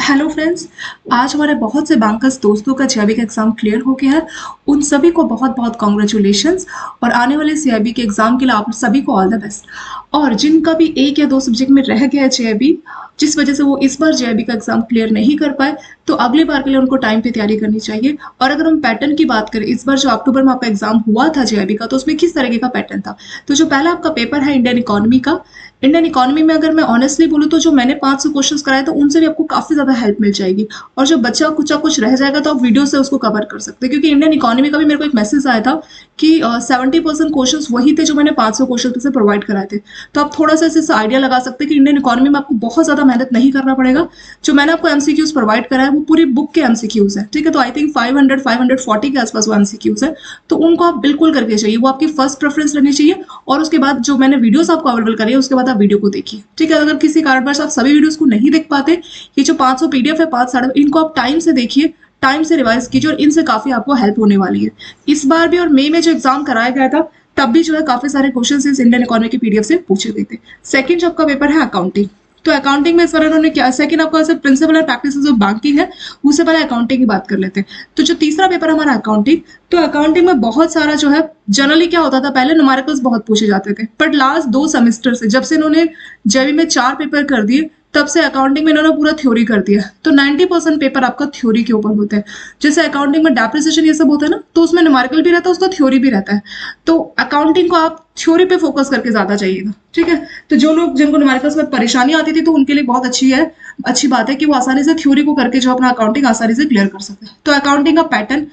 Hello friends. आज हमारे बहुत से बैंकर्स दोस्तों का सीआईबी का एग्जाम क्लियर हो गया है। उन सभी को बहुत बहुत कॉन्ग्रेचुलेशंस और आने वाले सीआईबी के एग्जाम के लिए आप सभी को ऑल द बेस्ट। और जिनका भी एक या दो सब्जेक्ट में रह गया है सीआईबी, जिस वजह से वो इस बार सीआईबी का एग्जाम क्लियर नहीं कर पाए, तो अगली बार के लिए उनको टाइम पे तैयारी करनी चाहिए। और अगर हम पैटर्न की बात करें, इस बार जो अक्टूबर में आपका एग्जाम हुआ था सीआईबी का, तो उसमें किस तरीके का पैटर्न था। तो जो पहला आपका पेपर है इंडियन इकोनॉमी का, इंडियन इकोनॉमी में अगर मैं ऑनेस्टली बोलूँ तो जो मैंने 500 क्वेश्चंस कराए तो उनसे भी आपको काफी ज्यादा हेल्प मिल जाएगी। और जो बच्चा कुछ रह जाएगा तो आप वीडियो से उसको कवर कर सकते हैं, क्योंकि इंडियन इकोनॉमी का भी मेरे को एक मैसेज आया था कि 70% क्वेश्चन वही थे जो मैंने 500 क्वेश्चन से प्रोवाइड कराए थे। तो आप थोड़ा सा इससे आइडिया लगा सकते हैं कि इंडियन इकोनॉमी में आपको बहुत ज्यादा मेहनत नहीं करना पड़ेगा। जो मैंने आपको एमसीक्यूज प्रोवाइड कराया वो पूरी बुक के एमसीक्यूज है, ठीक है। तो आई थिंक 540 के आसपास वो एमसीक्यूज है, तो उनको आप बिल्कुल करके चाहिए, वो आपकी फर्स्ट प्रेफरेंस रहनी चाहिए। और उसके बाद जो मैंने वीडियोस आपको अवेलेबल करी है उसके बाद आप वीडियो को देखिए, ठीक है। अगर किसी कारणवश आप सभी वीडियोस को नहीं देख पाते, ये जो 500 पीडीएफ है 5 इनको आप टाइम से देखिए, टाइम से रिवाइज कीजिए, और इनसे काफी आपको हेल्प होने वाली है। इस बार भी और मई में जो एग्जाम कराया गया था तब भी जो है काफी सारे क्वेश्चन इस इंडियन इकोनॉमी के पीडीएफ से पूछे गए थे। सेकंड जो आपका पेपर है अकाउंटिंग, तो अकाउंटिंग में इस बार इन्होंने क्या, सेकंड आपका principle and practices of banking है, उससे पहले अकाउंटिंग की बात कर लेते हैं। तो जो तीसरा पेपर हमारा अकाउंटिंग, तो अकाउंटिंग में बहुत सारा जो है, जनरली क्या होता था पहले न्यूमेरिकल्स बहुत पूछे जाते थे, बट लास्ट 2 सेमेस्टर से जब से इन्होंने जेवी में 4 पेपर कर दिए तब से अकाउंटिंग में इन्होंने पूरा थ्योरी कर दिया। तो 90% पेपर आपका थ्योरी के ऊपर होता है। जैसे अकाउंटिंग में डेप्रिसिएशन ये सब होता है ना, तो उसमें न्यूमेरिकल भी रहता है, उसका थ्योरी भी रहता है। तो अकाउंटिंग को आप थ्योरी पे फोकस करके ज्यादा चाहिएगा, ठीक है। तो जो लोग जिनको न्यूमेरिकल्स में परेशानी आती थी तो उनके लिए बहुत अच्छी बात है कि वो आसानी से थ्योरी को करके जो अपना अकाउंटिंग आसानी से क्लियर कर सकते हैं। तो अकाउंटिंग का पैटर्न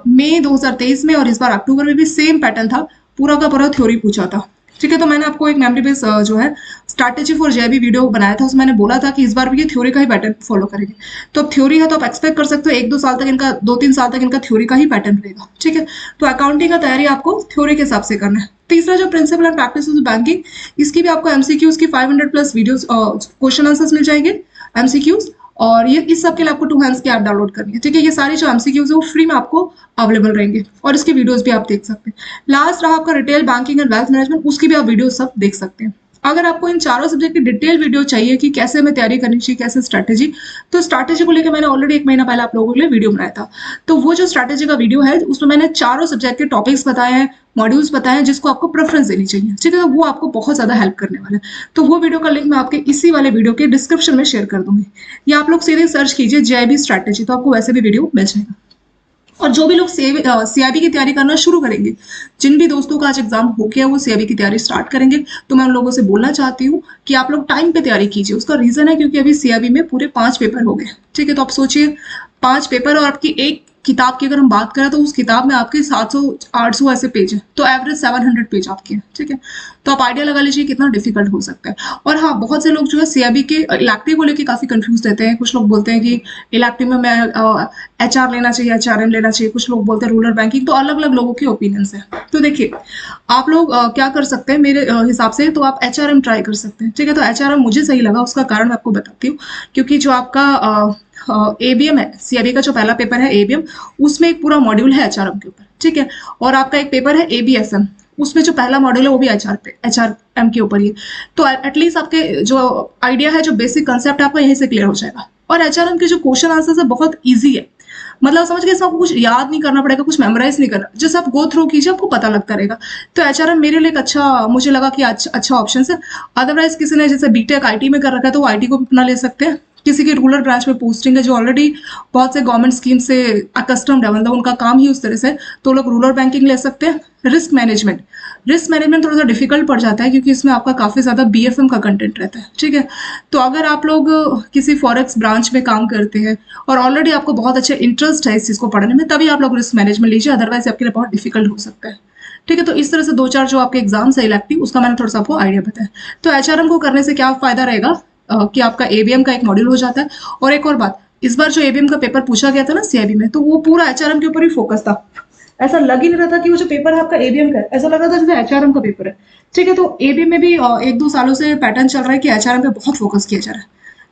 मई 2023 में और इस बार अक्टूबर में भी सेम पैटर्न था, पूरा का पूरा थ्योरी पूछा था, ठीक है। तो मैंने आपको एक मेमोरी बेस जो है स्ट्रैटेजी फॉर जेबी वीडियो बनाया था, उसमें मैंने बोला था कि इस बार भी ये थ्योरी का ही पैटर्न फॉलो करेंगे। तो अब थ्योरी है तो आप एक्सपेक्ट कर सकते हो 1-2 साल तक इनका, 2-3 साल तक इनका थ्योरी का ही पैटर्न रहेगा, ठीक है। तो अकाउंटिंग का तैयारी आपको थ्योरी के हिसाब से करना है। तीसरा जो प्रिंसिपल एंड प्रैक्टिस बैंकिंग, इसकी भी आपको एमसीक्यूज की 500 प्लस वीडियोस क्वेश्चन आंसर्स मिल जाएंगे एमसीक्यूज। और ये इस सब के लिए आपको 2 हैंड्स की ऐप डाउनलोड करनी है, ठीक है। ये सारी जो एमसीक्यूज है वो फ्री में आपको अवेलेबल रहेंगे और इसके वीडियोस भी आप देख सकते हैं। लास्ट रहा आपका retail banking and wealth management, उसकी भी आप वीडियो सब देख सकते हैं। अगर आपको इन चारों सब्जेक्ट की डिटेल वीडियो चाहिए कि कैसे हमें तैयारी करनी चाहिए, कैसे स्ट्रैटेजी, तो स्ट्रैटेजी को लेकर मैंने ऑलरेडी 1 महीना पहले आप लोगों के लिए वीडियो बनाया था। तो वो जो स्ट्रैटेजी का वीडियो है उसमें मैंने चारों सब्जेक्ट के टॉपिक्स बताए हैं, मॉड्यूल्स बताए हैं, जिसको आपको प्रेफरेंस देनी चाहिए, ठीक है। तो वो आपको बहुत ज्यादा हेल्प करने वाला है। तो वो वीडियो का लिंक मैं आपके इसी वाले वीडियो के डिस्क्रिप्शन में शेयर कर दूंगी, या आप लोग सीधे सर्च कीजिए जेआईबी स्ट्रैटेजी, तो आपको वैसे भी वीडियो मिल जाएगा। और जो भी लोग सीआईबी की तैयारी करना शुरू करेंगे, जिन भी दोस्तों का आज एग्जाम हो गया वो सीआईबी की तैयारी स्टार्ट करेंगे, तो मैं उन लोगों से बोलना चाहती हूँ कि आप लोग टाइम पे तैयारी कीजिए। उसका रीजन है क्योंकि अभी सीआईबी में पूरे 5 पेपर हो गए, ठीक है। तो आप सोचिए 5 पेपर और आपकी एक किताब की अगर हम बात करें तो उस किताब में आपके 700-800 ऐसे पेज है, तो एवरेज 700 पेज आपके, ठीक है। तो आप आइडिया लगा लीजिए कितना डिफिकल्ट हो सकता है। और हाँ, बहुत से लोग जो है सीआईबी के इलेक्टिव को लेकर काफी कंफ्यूज रहते हैं। कुछ लोग बोलते हैं कि इलेक्टिव में मैं एचआर लेना चाहिए, एचआरएम लेना चाहिए, कुछ लोग बोलते हैं रूरल बैंकिंग। तो अलग अलग लोगों के ओपिनियंस है। तो देखिए आप लोग क्या कर सकते हैं मेरे हिसाब से, तो आप एचआरएम ट्राई कर सकते हैं, ठीक है। तो एचआरएम मुझे सही लगा, उसका कारण मैं आपको बताती हूँ। क्योंकि जो आपका एबीएम है, सीआईबी का जो पहला पेपर है एबीएम, उसमें एक पूरा मॉड्यूल है एचआरएम के ऊपर, ठीक है। और आपका एक पेपर है एबीएसएम, उसमें जो पहला मॉड्यूल है वो भी एचआरएम के ऊपर ही। तो एटलीस्ट आपके जो आइडिया है, जो बेसिक कंसेप्ट है, आपका यहीं से क्लियर हो जाएगा। और एचआरएम के जो क्वेश्चन आंसर है बहुत ईजी है, मतलब समझ के इसमें आपको कुछ याद नहीं करना पड़ेगा, कुछ मेमोराइज नहीं करना, जैसे आप गो थ्रू कीजिए आपको पता लगता रहेगा। तो एचआरएम मेरे लिए एक अच्छा, मुझे लगा कि अच्छा ऑप्शन है। अदरवाइज किसी ने जैसे बीटेक आईटी में कर रखा है तो वो आईटी को भी अपना ले सकते हैं। किसी की रूरल ब्रांच में पोस्टिंग है, जो ऑलरेडी बहुत से गवर्नमेंट स्कीम से अकस्टम्ड है, मतलब उनका काम ही उस तरह से, तो लोग रूरल बैंकिंग ले सकते हैं। रिस्क मैनेजमेंट थोड़ा सा डिफिकल्ट पड़ जाता है क्योंकि इसमें आपका काफी ज्यादा बीएफएम का कंटेंट रहता है, ठीक है। तो अगर आप लोग किसी फॉरेक्स ब्रांच में काम करते हैं और ऑलरेडी आपको बहुत अच्छा इंटरेस्ट है इस चीज को पढ़ने में, तभी आप लोग रिस्क मैनेजमेंट लीजिए, अदरवाइज आपके लिए बहुत डिफिकल्ट हो सकता है, ठीक है। तो इस तरह से 2-4 जो आपके एग्जाम्स है इलेक्टिव, उसका मैंने थोड़ा सा आपको आइडिया बताया। तो एचआरएम को करने से क्या फायदा रहेगा कि आपका एबीएम का एक मॉड्यूल हो जाता है। और एक और बात, इस बार जो एबीएम का पेपर पूछा गया था ना सीआईबी में, तो वो पूरा एचआरएम के ऊपर ही फोकस था। ऐसा लग ही नहीं रहा था कि वो जो पेपर है आपका एबीएम का है, ऐसा लग रहा था जैसे एचआरएम का पेपर है, ठीक है। तो एबीएम में भी 1-2 सालों से पैटर्न चल रहा है कि एचआरएम पे बहुत फोकस किया जा रहा है,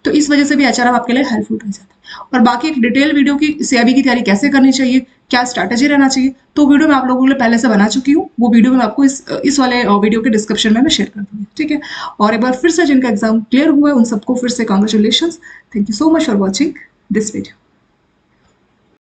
तो इस वजह से भी एचआरएम आपके लिए हेल्पफुल हो जाता है। और बाकी एक डिटेल वीडियो की सीआईबी की तैयारी कैसे करनी चाहिए, क्या स्ट्रैटेजी रहना चाहिए, तो वीडियो मैं आप लोगों के लिए पहले से बना चुकी हूँ। वो वीडियो मैं आपको इस वाले वीडियो के डिस्क्रिप्शन में मैं शेयर कर दूँगी, ठीक है। और एक बार फिर से जिनका एग्जाम क्लियर हुआ है उन सबको फिर से congratulation. Thank you so much for watching this video.